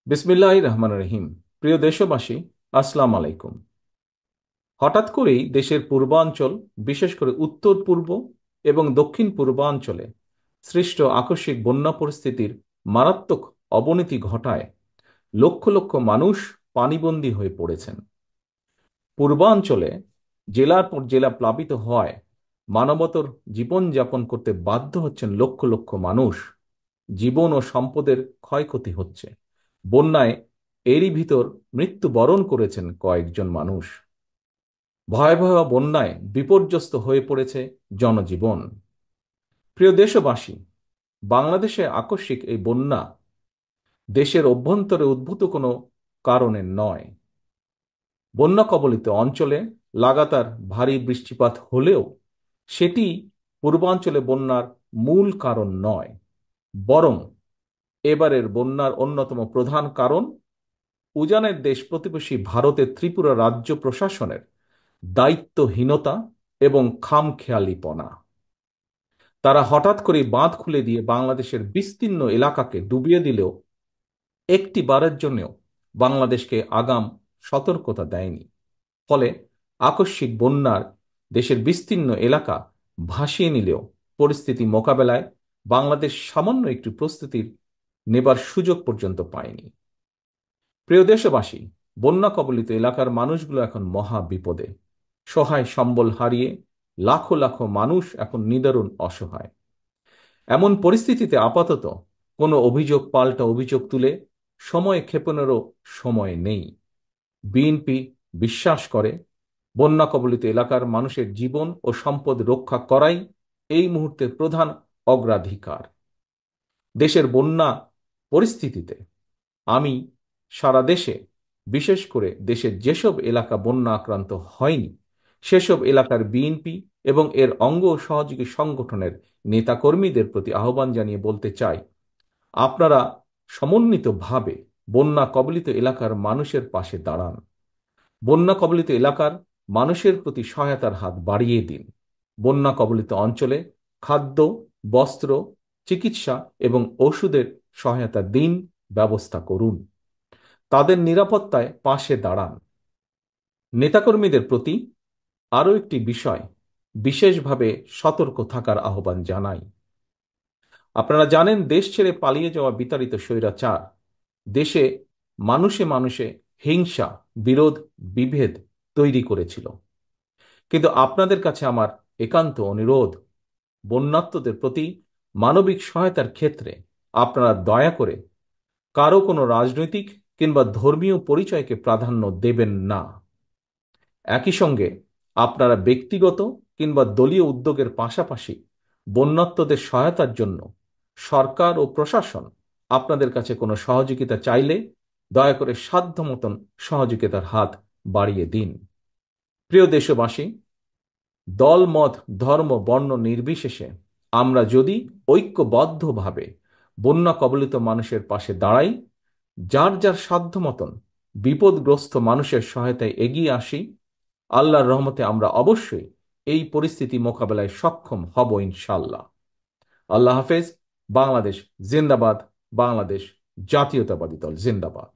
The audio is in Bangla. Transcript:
বিসমিল্লাহির রহমানির রহিম। প্রিয় দেশবাসী, আসসালাম আলাইকুম। হঠাৎ করেই দেশের পূর্বাঞ্চল, বিশেষ করে উত্তর পূর্ব এবং দক্ষিণ পূর্বাঞ্চলে সৃষ্ট আকস্মিক বন্যা পরিস্থিতির মারাত্মক অবনতি ঘটায় লক্ষ লক্ষ মানুষ পানিবন্দী হয়ে পড়েছেন। পূর্বাঞ্চলে জেলার পর জেলা প্লাবিত হওয়ায় মানবতর জীবনযাপন করতে বাধ্য হচ্ছেন লক্ষ লক্ষ মানুষ। জীবন ও সম্পদের ক্ষয়ক্ষতি হচ্ছে। বন্যায় এরই ভিতর মৃত্যুবরণ করেছেন কয়েকজন মানুষ। ভয়াবহ বন্যায় বিপর্যস্ত হয়ে পড়েছে জনজীবন। প্রিয় দেশবাসী, বাংলাদেশে আকস্মিক এই বন্যা দেশের অভ্যন্তরে উদ্ভূত কোনো কারণে নয়। বন্যা কবলিত অঞ্চলে লাগাতার ভারী বৃষ্টিপাত হলেও সেটি পূর্বাঞ্চলে বন্যার মূল কারণ নয়। বরং এবারের বন্যার অন্যতম প্রধান কারণ উজানের দেশ প্রতিবেশী ভারতের ত্রিপুরা রাজ্য প্রশাসনের দায়িত্বহীনতা এবং খামখেয়ালিপনা। তারা হঠাৎ করে বাঁধ খুলে দিয়ে বাংলাদেশের বিস্তীর্ণ এলাকাকে ডুবিয়ে দিলেও একটি বারের জন্যও বাংলাদেশকে আগাম সতর্কতা দেয়নি। ফলে আকস্মিক বন্যার দেশের বিস্তীর্ণ এলাকা ভাসিয়ে নিলেও পরিস্থিতি মোকাবেলায় বাংলাদেশ সামান্য একটু প্রস্তুতির নেবার সুযোগ পর্যন্ত পায়নি। প্রিয় দেশবাসী, বন্যা কবলিত এলাকার মানুষগুলো এখন মহা বিপদে। সহায় সম্বল হারিয়ে লাখো লাখো মানুষ এখন নিদারুণ অসহায়। এমন পরিস্থিতিতে আপাতত কোনো অভিযোগ পাল্টা অভিযোগ তুলে সময় ক্ষেপণেরও সময় নেই। বিএনপি বিশ্বাস করে বন্যা কবলিত এলাকার মানুষের জীবন ও সম্পদ রক্ষা করাই এই মুহূর্তের প্রধান অগ্রাধিকার। দেশের বন্যা পরিস্থিতিতে আমি সারা দেশে, বিশেষ করে দেশের যেসব এলাকা বন্যা আক্রান্ত হয়নি সেসব এলাকার বিএনপি এবং এর অঙ্গ ও সহযোগী সংগঠনের নেতাকর্মীদের প্রতি আহ্বান জানিয়ে বলতে চাই, আপনারা সমন্বিতভাবে বন্যা কবলিত এলাকার মানুষের পাশে দাঁড়ান। বন্যা কবলিত এলাকার মানুষের প্রতি সহায়তার হাত বাড়িয়ে দিন। বন্যা কবলিত অঞ্চলে খাদ্য, বস্ত্র, চিকিৎসা এবং ওষুধের সহায়তা দিন, ব্যবস্থা করুন। তাদের নিরাপত্তায় পাশে দাঁড়ান। নেতাকর্মীদের প্রতি আরও একটি বিষয় বিশেষভাবে সতর্ক থাকার আহ্বান জানাই। আপনারা জানেন, দেশ ছেড়ে পালিয়ে যাওয়া বিতাড়িত স্বৈরাচার দেশে মানুষে মানুষে হিংসা, বিরোধ, বিভেদ তৈরি করেছিল। কিন্তু আপনাদের কাছে আমার একান্ত অনুরোধ, বন্যার্তদের প্রতি মানবিক সহায়তার ক্ষেত্রে আপনারা দয়া করে কারো কোনো রাজনৈতিক কিংবা ধর্মীয় পরিচয়কে প্রাধান্য দেবেন না। একই সঙ্গে আপনারা ব্যক্তিগত কিংবা দলীয় উদ্যোগের পাশাপাশি বন্যার্তদের সহায়তার জন্য সরকার ও প্রশাসন আপনাদের কাছে কোনো সহযোগিতা চাইলে দয়া করে সাধ্য মতন সহযোগিতার হাত বাড়িয়ে দিন। প্রিয় দেশবাসী, দল, মত, ধর্ম, বর্ণ নির্বিশেষে আমরা যদি ঐক্যবদ্ধভাবে বন্যা কবলিত মানুষের পাশে দাঁড়াই, যার যার সাধ্য মতন বিপদগ্রস্ত মানুষের সহায়তায় এগিয়ে আসি, আল্লাহর রহমতে আমরা অবশ্যই এই পরিস্থিতি মোকাবেলায় সক্ষম হব ইনশাল্লাহ। আল্লাহ হাফেজ। বাংলাদেশ জিন্দাবাদ। বাংলাদেশ জাতীয়তাবাদী দল জিন্দাবাদ।